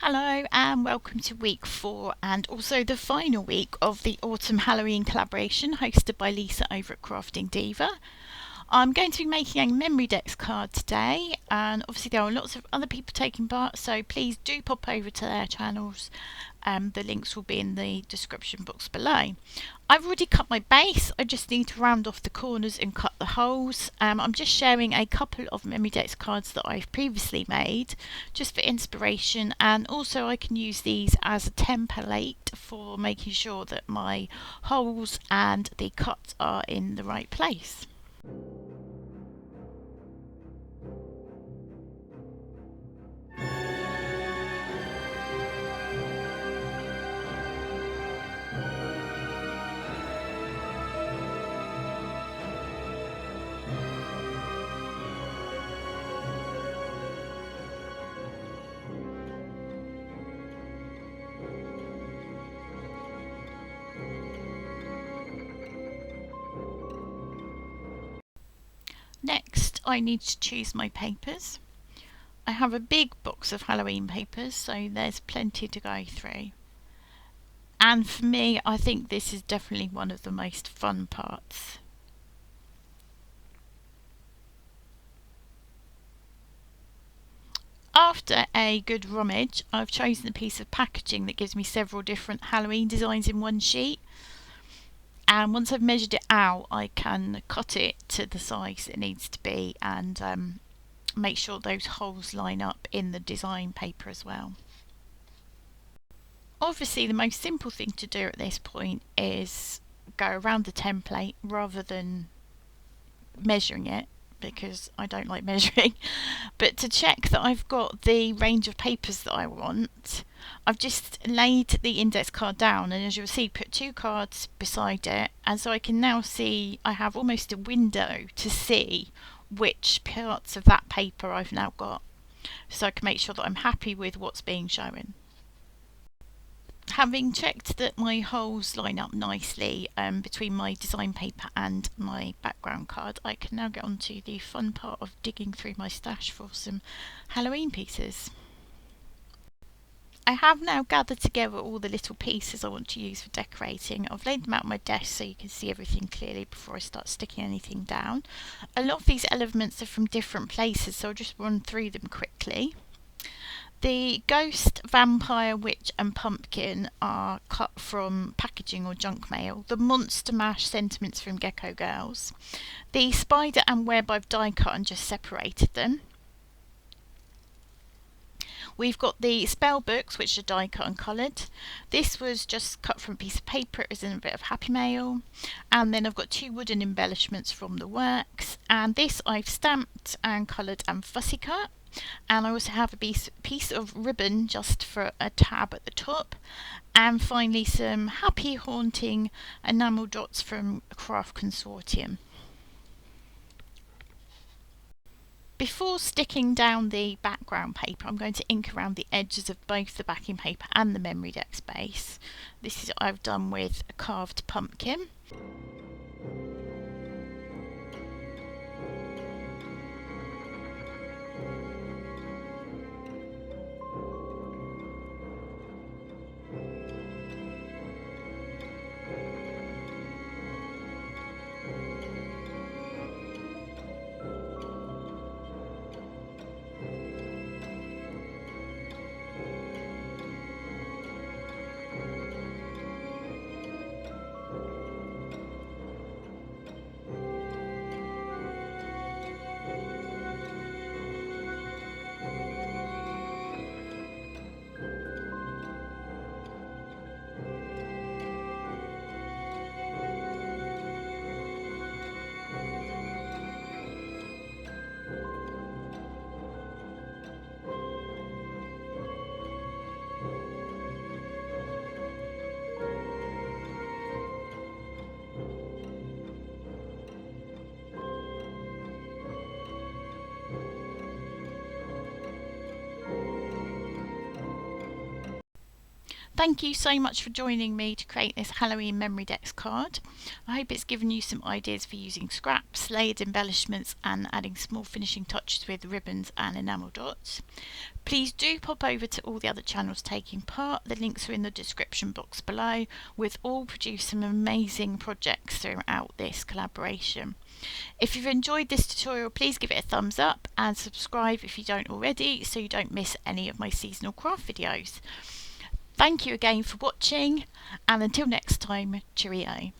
Hello and welcome to week 4 and also the final week of the Autumn Halloween collaboration hosted by Lisa over at Crafting Diva. I'm going to be making a Memory Dex card today, and obviously there are lots of other people taking part, so please do pop over to their channels. The links will be in the description box below. I've already cut my base, I just need to round off the corners and cut the holes. I'm just sharing a couple of Memory Dex cards that I've previously made just for inspiration, and also I can use these as a template for making sure that my holes and the cuts are in the right place. Next, I need to choose my papers. I have a big box of Halloween papers, so there's plenty to go through. And for me, I think this is definitely one of the most fun parts. After a good rummage, I've chosen a piece of packaging that gives me several different Halloween designs in one sheet. And once I've measured it out, I can cut it to the size it needs to be and make sure those holes line up in the design paper as well. Obviously, the most simple thing to do at this point is go around the template rather than measuring it, because I don't like measuring. But to check that I've got the range of papers that I want, I've just laid the index card down, and as you'll see, put 2 cards beside it, and so I can now see I have almost a window to see which parts of that paper I've now got, so I can make sure that I'm happy with what's being shown. Having checked that my holes line up nicely between my design paper and my background card, I can now get on to the fun part of digging through my stash for some Halloween pieces. I have now gathered together all the little pieces I want to use for decorating. I've laid them out on my desk so you can see everything clearly before I start sticking anything down. A lot of these elements are from different places, so I'll just run through them quickly. The ghost, vampire, witch and pumpkin are cut from packaging or junk mail. The monster mash sentiments from Gecko Girls. The spider and web I've die cut and just separated them. We've got the spell books, which are die cut and coloured. This was just cut from a piece of paper, it was in a bit of happy mail. And then I've got 2 wooden embellishments from the works. And this I've stamped and coloured and fussy cut. And I also have a piece of ribbon just for a tab at the top, and finally some happy haunting enamel dots from Craft Consortium. Before sticking down the background paper, I'm going to ink around the edges of both the backing paper and the Memory Dex base. This is what I've done with a carved pumpkin. Thank you so much for joining me to create this Halloween Memory Dex card. I hope it's given you some ideas for using scraps, layered embellishments and adding small finishing touches with ribbons and enamel dots. Please do pop over to all the other channels taking part. The links are in the description box below. We've all produced some amazing projects throughout this collaboration. If you've enjoyed this tutorial, please give it a thumbs up and subscribe if you don't already so you don't miss any of my seasonal craft videos. Thank you again for watching, and until next time, cheerio.